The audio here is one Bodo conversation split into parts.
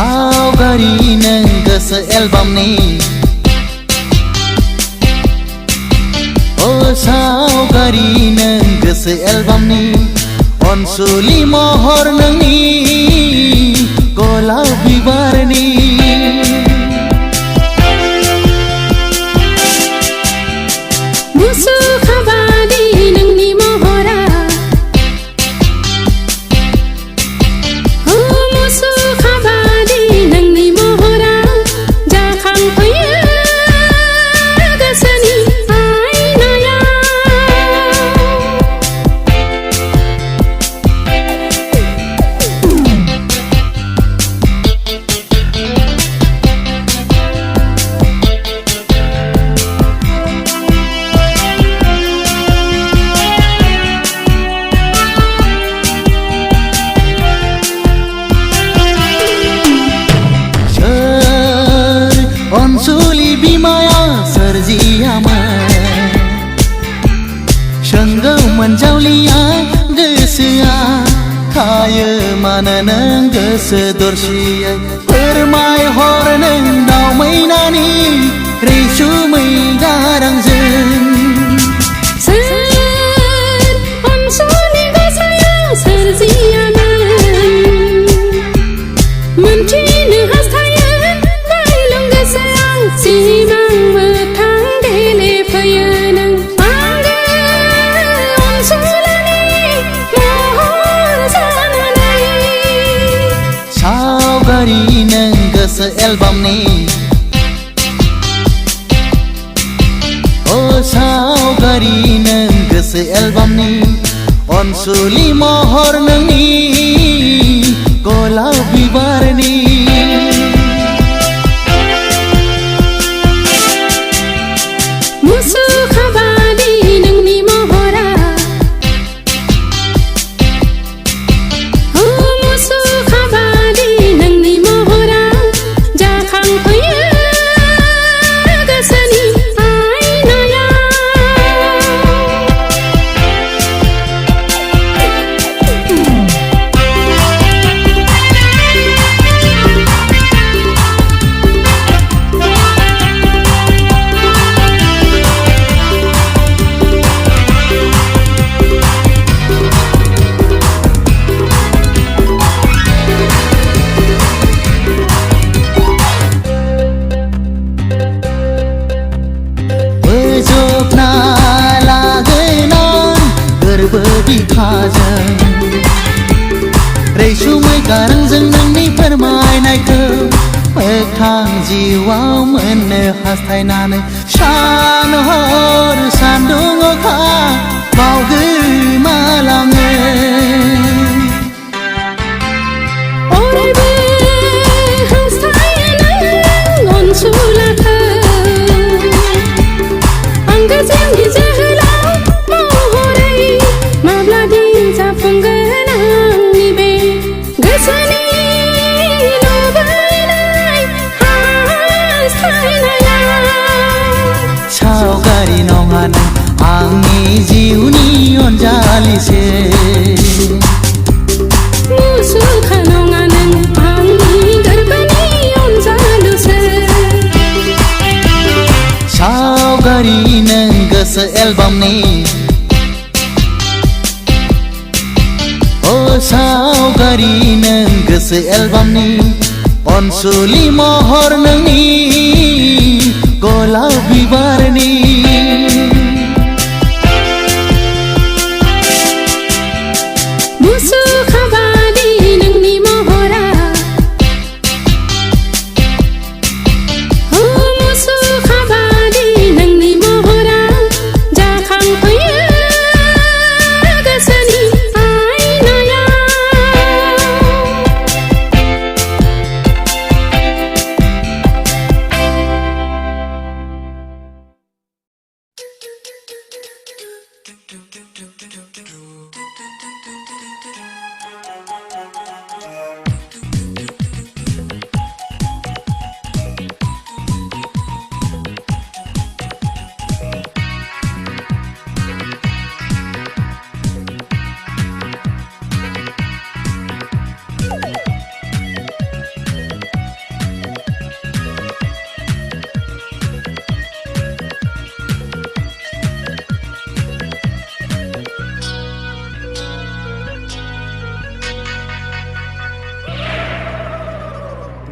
सावगारि नों गोसो एलबामनि सावगारि नों गोसो एलबामनि अनसुलि महर नोंनि गलाप बिबारनि मुसुखाबादि नोंनि महरा मुसुखाबादि नोंनि महरा जाखांफैयो गोसोनि अनसुलि बिमाया सोरजियामोन सोंगौ मोनजावलिया गोसोआ थायो मानो नों गोसो दरसियै फोरमायहर नों दाउ मैनानि रैसुमै गारांजों अनसुलि गोसोआ सोरजियामोन मोनथिनो हास्थायो बायलं गोसोआव सिमां मोथां गेलेफैयो नों आंगो अनसुलिनि महर जानानै सावगारि नों गोसो एलबामनि सावगारि नों गोसो एलबामनि अनसुलि महर नोंनि गलाप बिबारनि मुसुखाबादि नोंनि महरा मुसुखाबादि नोंनि महरा जाखांफैयो गोसोनि बोजबना लागोनां गोरबो बिखाजों रैसुमै गारांजों नोंनि फोरमायनायखौ मोगथां जिउआव मोननो हास्थायनानै सान हर सान्दुं अखा बावगोमालाङो अरायबो हास्थायो नों अनसुलाखौ आंगोजोंनि जोहोलाव महरै माब्लादि जाफुंगोन आंनि बे गोसोनि लुबैनाय हास्थायनाया सावगारि नङा नों आंनि जिउनि अनजालिसो मुसुखा नङा नों आंनि गोरबोनि अनजालुसो सावगारि नों गोसो एलबामनि सावगारि नों गोसो एलबामनि अनसुलि महर नोंनि गलाप बिबारनि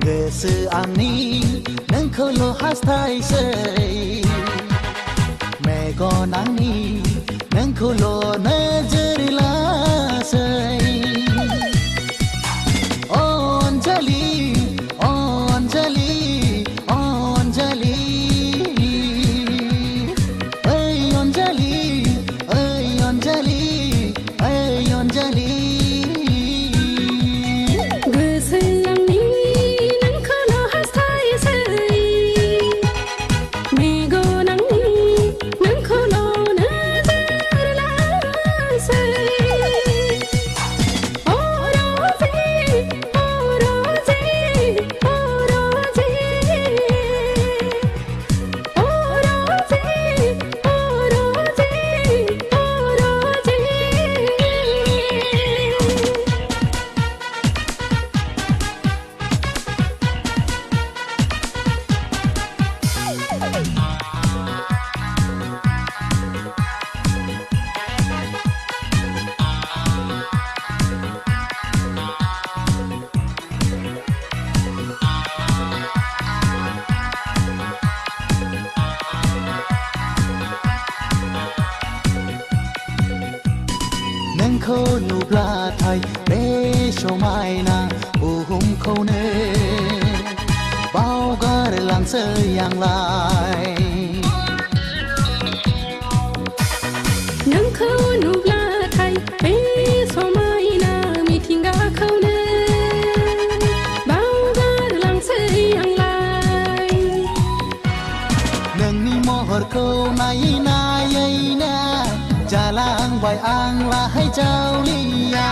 गोसो आंनि नोंखौल' हास्थायसै मेगन आंनि नोंखौल' नोजोर लासै अनजालि अनजालि अनजालि ओइ अनजालि ओइ अनजालि ओइ अनजालि गोसो आंनि नोंखौल' हास्थायसै मेगन आंनि नोंखौल' नोजोर लासै नोंखौ नुब्लाथाय बे समायना बुहुमखौनो बावगारलांसै आंलाय नोंखौ नुब्लाथाय बे समायना मिथिंगाखौनो बावगारलांसै आंलाय नोंनि महरखौ नायै नायैनो जालांबाय आंलाहाय जावलिया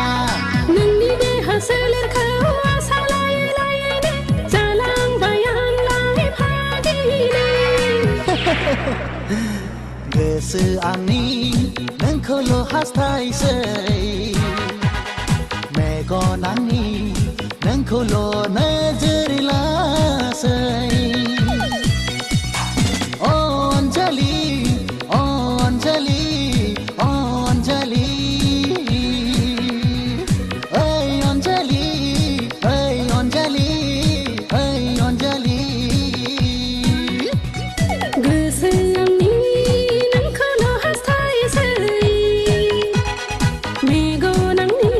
नोंनि देहा सोलेरखौ आसा लायै लायैनो जालांबाय आंलाय भागिनि गोसो आंनि नोंखौल' हास्थायसै मेगन आंनि नोंखौल' नोजोर लासै अनजालि अनजालि अनजालि ओइ अनजालि ओइ अनजालि ओइ अनजालि गोसो आंनि नोंखौल' हास्थायसै मेगन आंनि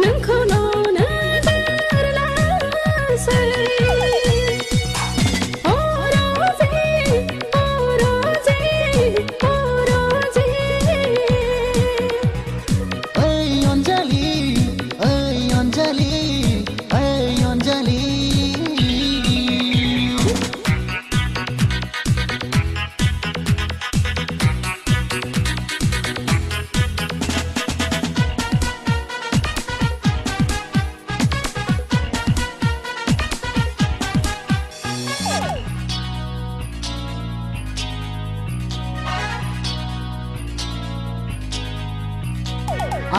नोंखौल' नोजोर लासै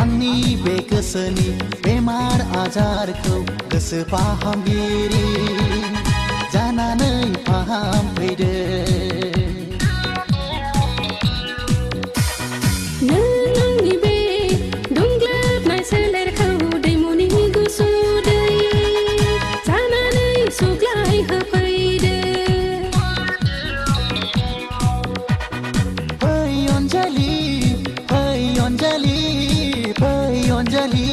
आंनि बे गोसोनि बेमार आजारखौ गोसो फाहामगिरि जानानै फाहामफैदो नों आंनि बे दुंग्लोबनाय सोलेरखौ दैमुनि गुसु दै जानानै सुग्लाय होफैदो फै अनजालि फै अनजालि फै अनजालि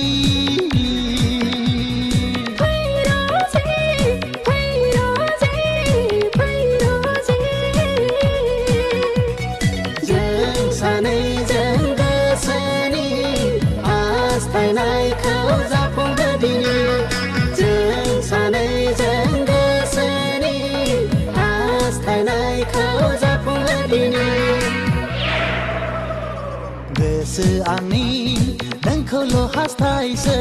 जों सानैजों गोसोनि हास्थायनायखौ जाफुंहो दिनै जों सानैजों गोसोनि हास्थायनायखौ जाफुंहो दिनै गोसो आंनि नोंखौल' हास्थायसै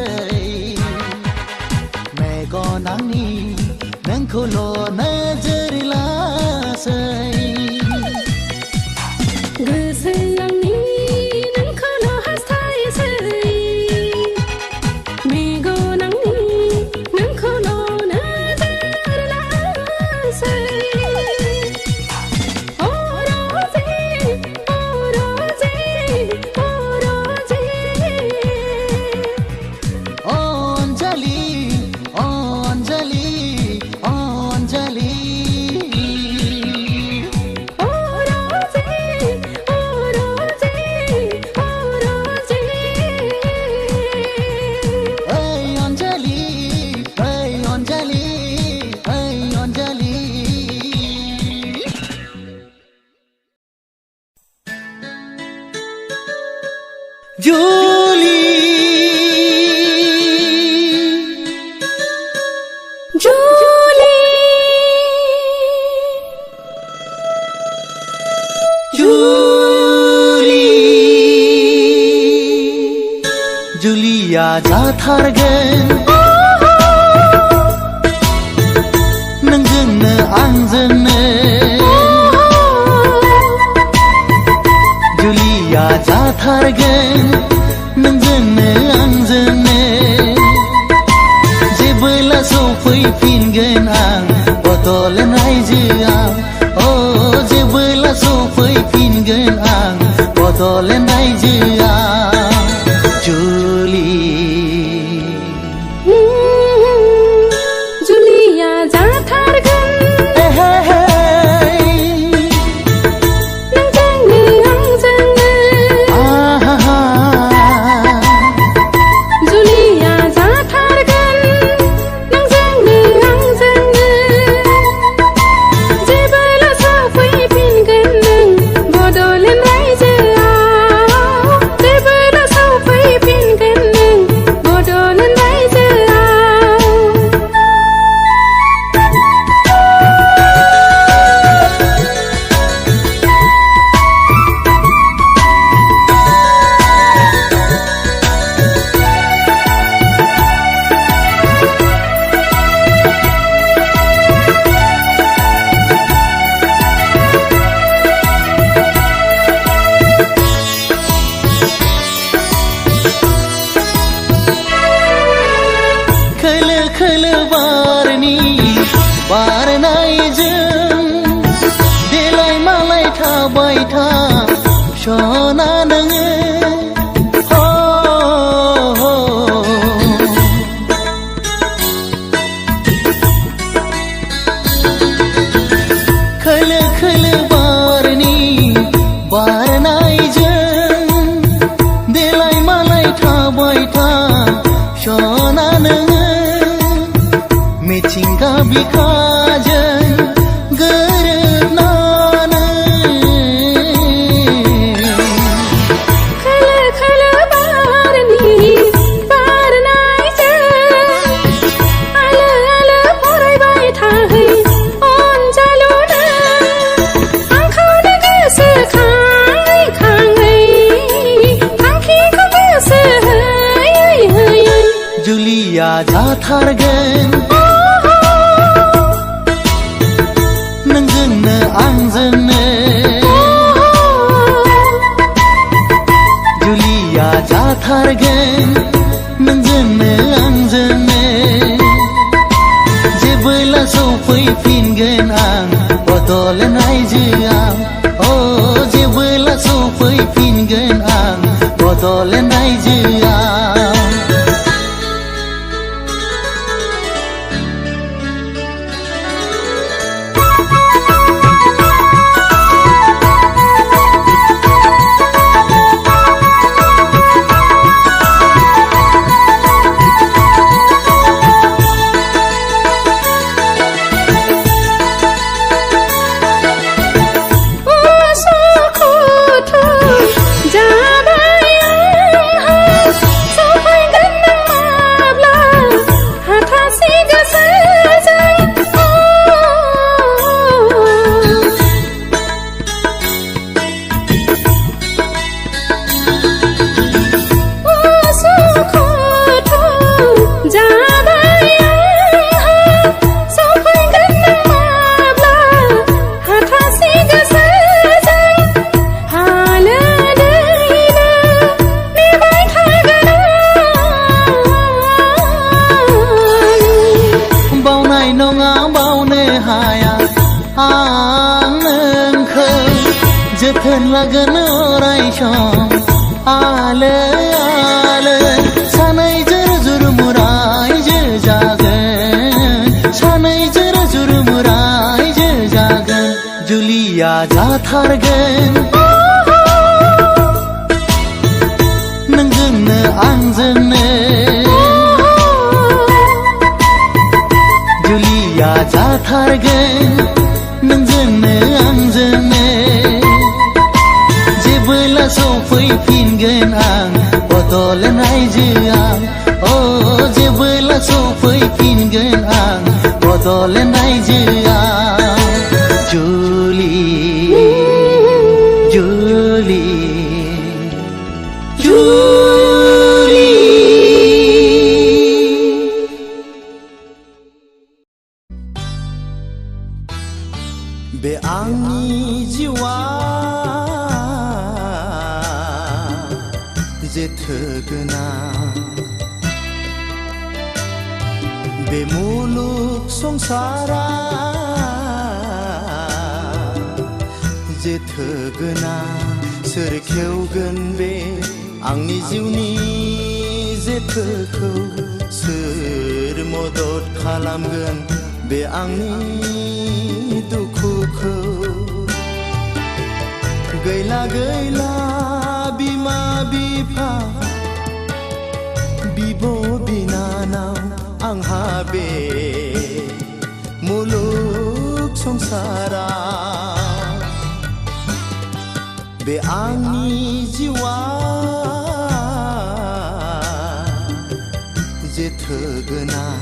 मेगन आंनि नोंखौल' नोजोर लासै गोसो आंनि नोंखौल' हास्थायसै मेगन आंनि नोंखौल' नोजोर लासै अ जाथारगोन नोंजोंनो आंजोंनो जुलिया जाथारगोन नोंजोंनो आंजोंनो जेबोला सफैफिनगोन आं बड'लेण्ड रायजोआव जेबोला सफैफिनगोन आं बड'लेण्ड रायजोआव जुलिया जाथारगोन खोलो बारनि बारनायजों देलाय मालाय थाबाय था सना नोङो खोलो खोलो बारनि बारनायजों देलाय मालाय थाबाय था सना नोङो मिथिंगा बिखाजों गोरोबनानै खोलो खोलो बारनि बारनायजों आलो आलो फरायबाय थाहै अनजालुनो आंखौनो गोसोखाङै खाङै थांखिखौ गोसो होयै होयै जुलिया जाथारगोन नोंजोंनो आंजोंनो जुलिया जाथारगोन नोंजोंनो आंजोंनो जेबोला सफैफिनगोन आं बड'लेण्ड रायजोआव जेबोला सफैफिनगोन आं बड'लेण्ड रायजोआव आं नोंखौ जोथोन लागोन अराय सम आलो आलो सानैजों जुरमुरायजो जागोन सानैजों जुरमुरायजो जागोन जुलिया जाथारगोन नोंजोंनो आंजोंनो जुलिया जाथारगोन नोंजोंनो आंजोंनो जेबोला सफैफिनगोन आं बड'लेण्ड रायजोआव जेबोला सफैफिनगोन आं बड'लेण्ड रायजोआव जुलि जुलि जुलि बे मुलुग संसारा जेथो गोनां सोर खेवगोन बे आंनि जिउनि जेथोखौ सोर मदद खालामगोन बे आंनि दुखुखौ गैला गैला बिमा बिफा बिब' बिनानाव आंहा बे मुलुग संसारा बे आंनि जिउआ जेथो गोनां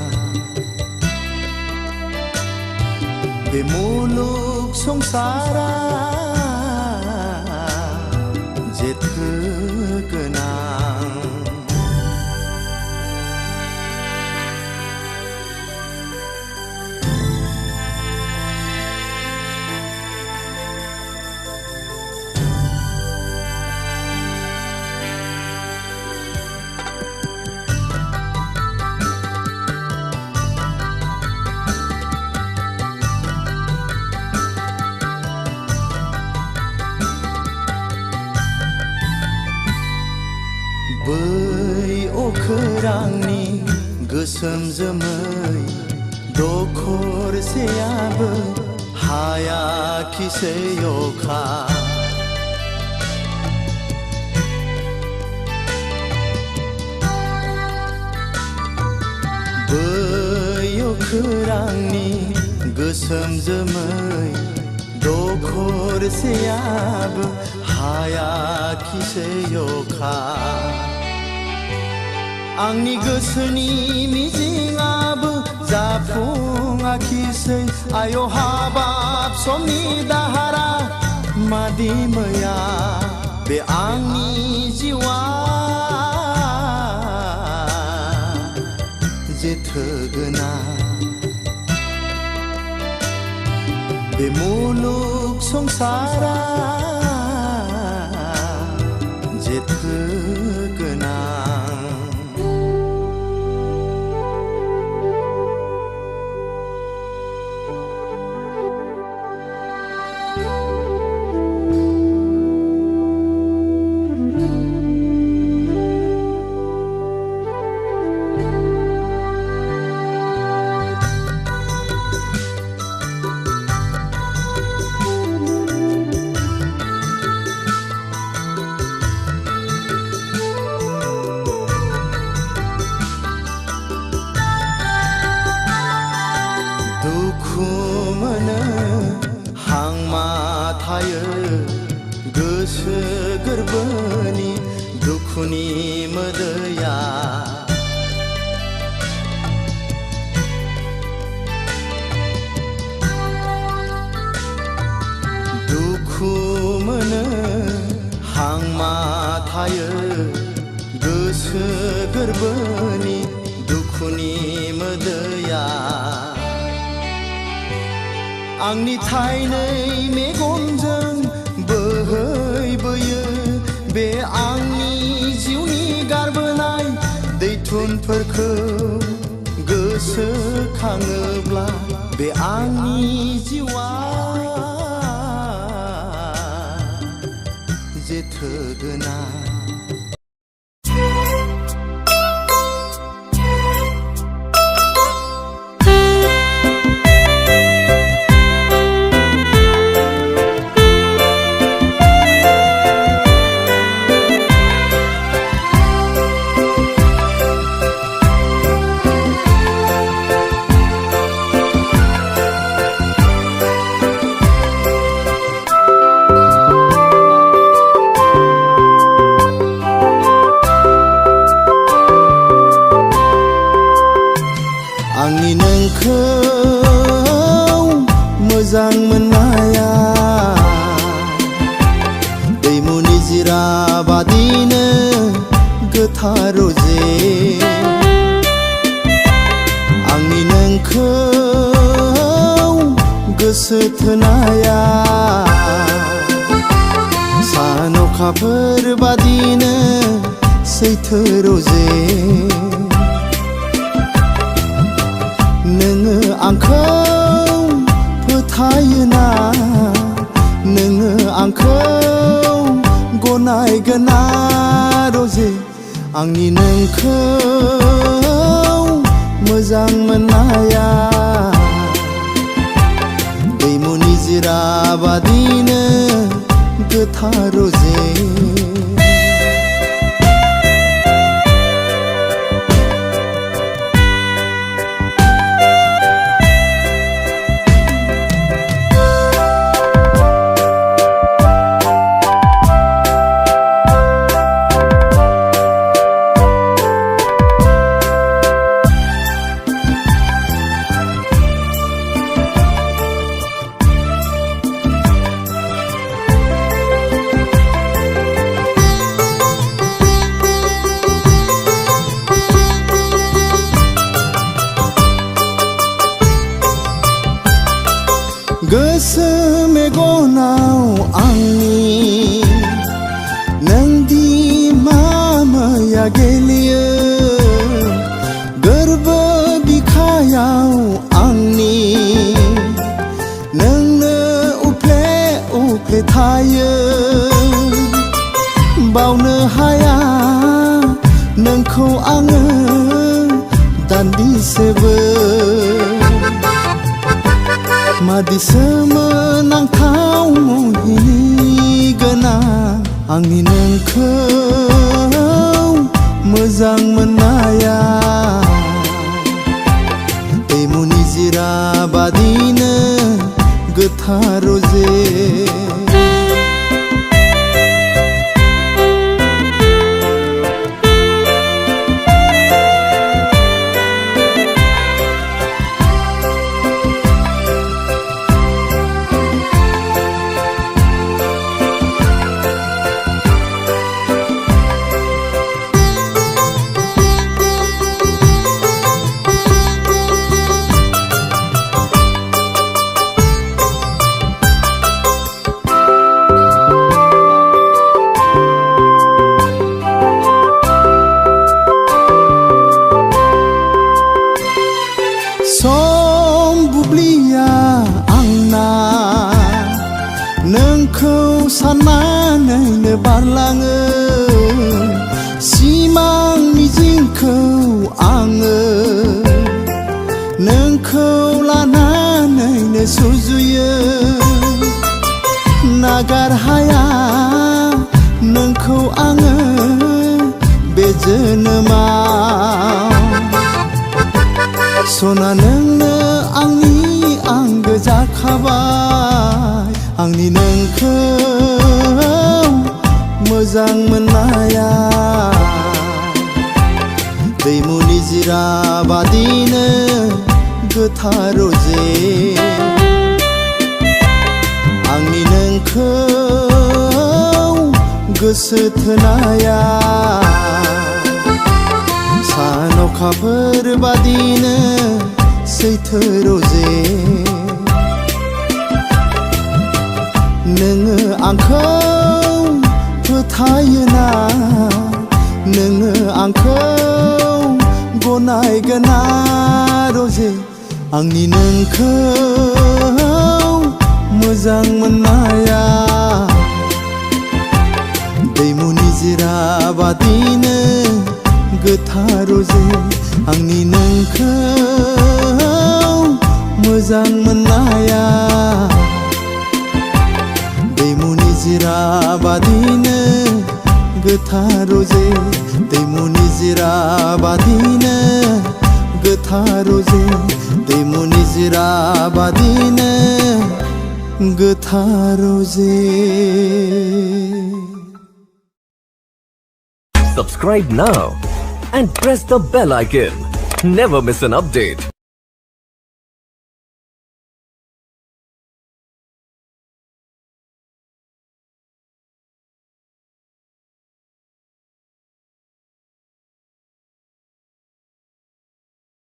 बे मुलुग संसारा जेथो गोनां बै अखोरांनि गोसोम जोमै दखरसेयाबो हायाखिसै अखा बै अखोरांनि गोसोम जोमै दखरसेयाबो हायाखिसै अखा आंनि गोसोनि मिजिंआबो जाफुङाखिसै आय' हाबाब समनि दाहारा मादि मैया बे आंनि जिउआ जेथो गोनां बे मुलुग संसारा जेथो गोनां दुखु मोनो हांमा थायो गोसो गोरबोनि दुखुनि मोदैया दुखु मोनो हांमा थायो गोसो गोरबोनि दुखुनि मोदैया आंनि थाइनै मेगनजों बोहैबोयो बे आंनि जिउनि गारबोनाय दैथुनफोरखौ गोसोखाङोब्ला बे आंनि जिउआ जेथो गोनां आंनि नोंखौ मोजां मोननाया दैमु निजिरा बादिनो गोथार जे आंनि नोंखौ गोसो थोनाया सान अखाफोर बादिनो सैथो रोजे आंनि नोंखौ मोजां मोननाया दैमु निजिरा बादिनो गोथार रजे गोसो मेगनाव आंनि नोंदि मामाया गेलेयो गोरबो बिखायाव आंनि नोंनो उफ्ले उफ्ले थायो बावनो हाया नोंखौ आङो दान्दिसेबो मादि सोमोनांथाव मुहिनि गोनां आंनि नोंखौ मोजां मोननाया दैमु निजिरा बादिनो गोथार रजे सम बुब्लिया आंना नोंखौ साननानैनो बारलाङो सिमां मिजिंखौ आङो नोंखौ लानानैनो सुजुयो नागार हाया नोंखौ आङो बे जोनोमाव सना नोंनो आंनि आंगो जाखाबाय आंनि नोंखौ मोजां मोननाया दैमु निजिरा बादिनो गोथार रजे आंनि नोंखौ गोसो थोनाया सान अखाफोर बादिनो सैथो रजे नोङो आंखौ फोथायोना नोङो आंखौ गनायगोना रजे आंनि नोंखौ मोजां मोननाया दैमु निजिरा बादिनो गोथार रजे आंनि नोंखौ मोजां मोननाया दैमु निजिरा बादिनो गोथार रजे दैमु निजिरा बादिनो गोथार रजे दैमु निजिरा बादिनो गोथार रजे Subscribe now and press the bell icon. Never miss an update.